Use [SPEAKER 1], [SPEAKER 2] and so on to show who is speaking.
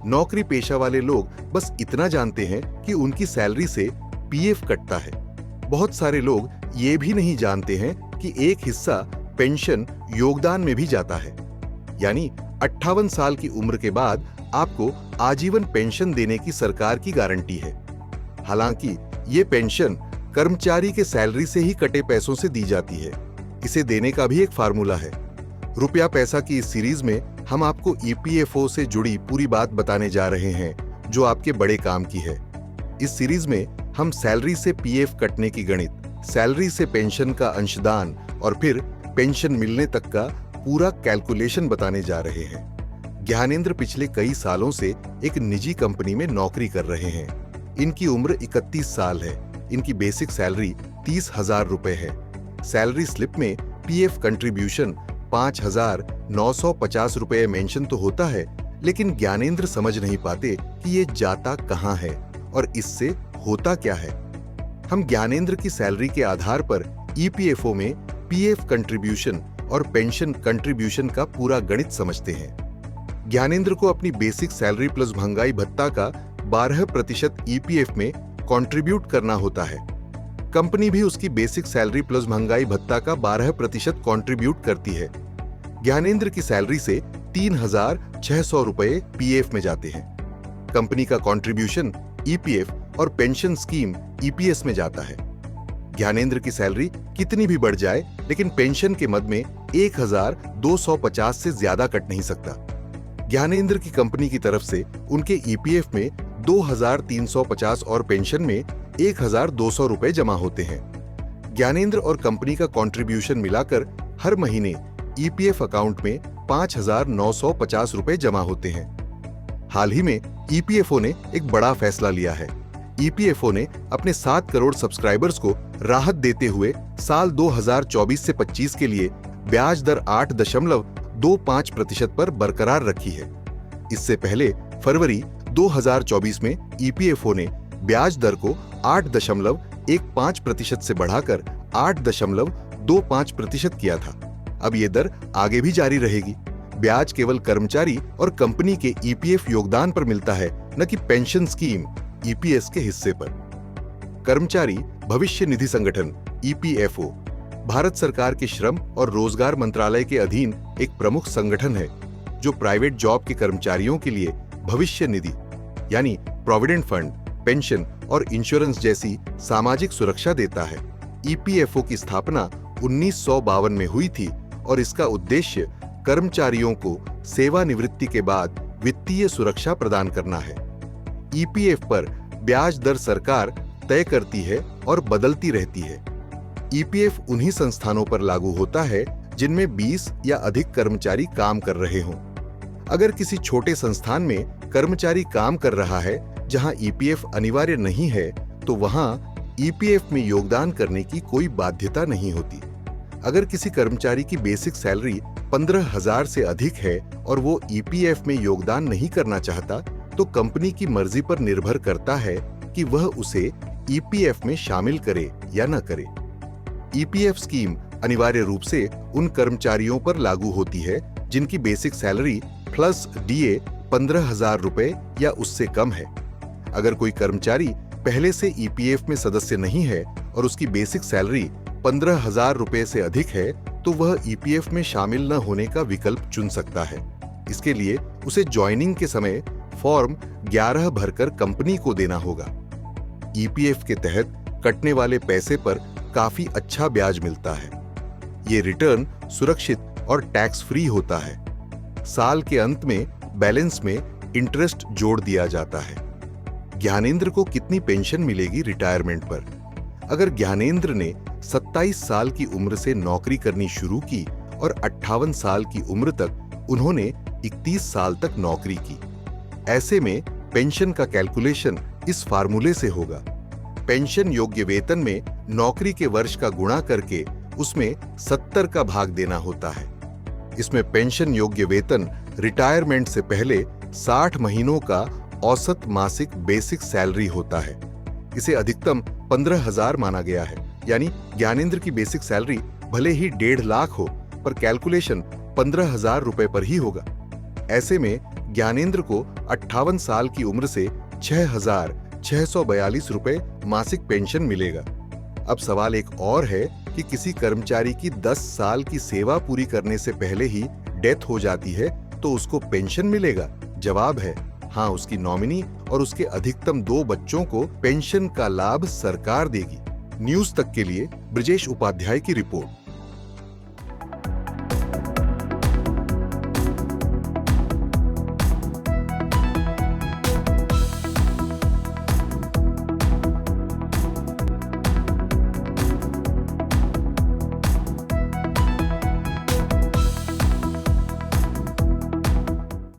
[SPEAKER 1] नौकरी पेशा वाले लोग बस इतना जानते हैं कि उनकी सैलरी से पीएफ कटता है। बहुत सारे लोग ये भी नहीं जानते हैं कि एक हिस्सा पेंशन योगदान में भी जाता है। यानी 58 साल की उम्र के बाद आपको आजीवन पेंशन देने की सरकार की गारंटी है। हालांकि ये पेंशन कर्मचारी के सैलरी से ही कटे पैसों से दी जाती है। इसे देने का भी एक फार्मूला है। रुपया पैसा की इस सीरीज में हम आपको ईपीएफओ से जुड़ी पूरी बात बताने जा रहे हैं, जो आपके बड़े काम की है। इस सीरीज में हम सैलरी से पीएफ कटने की गणित, सैलरी से पेंशन का अंशदान और फिर पेंशन मिलने तक का पूरा कैलकुलेशन बताने जा रहे हैं। ज्ञानेंद्र पिछले कई सालों से एक निजी कंपनी में नौकरी कर रहे हैं। इनकी उम्र 31 साल है। इनकी बेसिक सैलरी 30,000 रुपए है। सैलरी स्लिप में पीएफ कंट्रीब्यूशन 5,950 रुपए मेंशन तो होता है, लेकिन ज्ञानेंद्र समझ नहीं पाते कि ये जाता कहां है और इससे होता क्या है। हम ज्ञानेंद्र की सैलरी के आधार पर ईपीएफओ में पीएफ कंट्रीब्यूशन और पेंशन कंट्रीब्यूशन का पूरा गणित समझते हैं। ज्ञानेंद्र को अपनी बेसिक सैलरी प्लस महंगाई भत्ता का 12% ईपीएफ में कंट्रीब्यूट करना होता है। कंपनी भी उसकी बेसिक सैलरी प्लस महंगाई भत्ता का 12% कंट्रीब्यूट करती है। ज्ञानेंद्र की सैलरी से 3,600 रुपए पीएफ में जाते हैं। कंपनी का कंट्रीब्यूशन ईपीएफ और पेंशन स्कीम ईपीएस में जाता है। ज्ञानेंद्र की सैलरी कितनी भी बढ़ जाए, लेकिन पेंशन के मद में 1,250 से ज्यादा कट नहीं सकता। ज्ञानेंद्र की कंपनी की तरफ से उनके ईपीएफ में 2,350 और पेंशन में 1,200 रुपए जमा होते हैं। ज्ञानेंद्र और कंपनी का कंट्रीब्यूशन मिलाकर हर महीने ईपीएफ अकाउंट में 5,950 रुपए जमा होते हैं। हाल ही में ईपीएफओ ने एक बड़ा फैसला लिया है। ईपीएफओ ने अपने 7 करोड़ सब्सक्राइबर्स को राहत देते हुए साल 2024 से 25 के लिए ब्याज दर 8.25% पर बरकरार रखी है। इससे पहले फरवरी 2024 में ईपीएफओ ने ब्याज दर को 8.15% से बढ़ाकर 8.25% किया था। अब ये दर आगे भी जारी रहेगी। ब्याज केवल कर्मचारी और कंपनी के ईपीएफ योगदान पर मिलता है, न कि पेंशन स्कीम ईपीएस के हिस्से पर। कर्मचारी भविष्य निधि संगठन ईपीएफओ भारत सरकार के श्रम और रोजगार मंत्रालय के अधीन एक प्रमुख संगठन है, जो प्राइवेट जॉब के कर्मचारियों के लिए भविष्य निधि यानी प्रोविडेंट फंड, पेंशन और इंश्योरेंस जैसी सामाजिक सुरक्षा देता है। ईपीएफओ की स्थापना 1952 में हुई थी और इसका उद्देश्य कर्मचारियों को सेवानिवृत्ति के बाद वित्तीय सुरक्षा प्रदान करना है। ईपीएफ पर ब्याज दर सरकार तय करती है और बदलती रहती है। ईपीएफ उन्हीं संस्थानों पर लागू होता है जिनमें 20 या अधिक कर्मचारी काम कर रहे हों। अगर किसी छोटे संस्थान में कर्मचारी काम कर रहा है जहां ईपीएफ अनिवार्य नहीं है, तो वहां ईपीएफ में योगदान करने की कोई बाध्यता नहीं होती। अगर किसी कर्मचारी की बेसिक सैलरी 15,000 से अधिक है और वो ईपीएफ में योगदान नहीं करना चाहता, तो कंपनी की मर्जी पर निर्भर करता है कि वह उसे ईपीएफ में शामिल करे या न करे। ईपीएफ स्कीम अनिवार्य रूप से उन कर्मचारियों पर लागू होती है जिनकी बेसिक सैलरी प्लस डीए 15,000 रुपए या उससे कम है। अगर कोई कर्मचारी पहले से ईपीएफ में सदस्य नहीं है और उसकी बेसिक सैलरी 15,000 रुपए से अधिक है, तो वह ईपीएफ में शामिल न होने का विकल्प चुन सकता है। इसके लिए उसे ज्वाइनिंग के समय फॉर्म 11 भरकर कंपनी को देना होगा। ईपीएफ के तहत कटने वाले पैसे पर काफी अच्छा ब्याज मिलता है। ये रिटर्न सुरक्षित और टैक्स फ्री होता है। साल के अंत में बैलेंस में इंटरेस्ट जोड़ दिया जाता है। ज्ञानेंद्र को कितनी पेंशन मिलेगी रिटायरमेंट पर? अगर ज्ञानेंद्र ने 27 साल की उम्र से नौकरी करनी शुरू की और 58 साल की उम्र तक उन्होंने 31 साल तक नौकरी की, ऐसे में पेंशन का कैलकुलेशन इस फार्मूले से होगा। पेंशन योग्य वेतन में नौकरी के वर्ष का गुणा करके उसमें 70 का भाग देना होता है। इसमें पेंशन योग्य वेतन रिटायरमेंट से पहले 60 महीनों का औसत मासिक बेसिक सैलरी होता है। इसे अधिकतम 15,000 माना गया है। यानी ज्ञानेंद्र की बेसिक सैलरी भले ही 1.5 लाख हो, पर कैलकुलेशन 15,000 रुपए पर ही होगा। ऐसे में ज्ञानेंद्र को 58 साल की उम्र से 6,642 रुपए मासिक पेंशन मिलेगा। अब सवाल एक और है कि किसी कर्मचारी की 10 साल की सेवा पूरी करने से पहले ही डेथ हो जाती है तो उसको पेंशन मिलेगा? जवाब है हाँ, उसकी नॉमिनी और उसके अधिकतम 2 बच्चों को पेंशन का लाभ सरकार देगी। न्यूज तक के लिए ब्रजेश उपाध्याय की रिपोर्ट।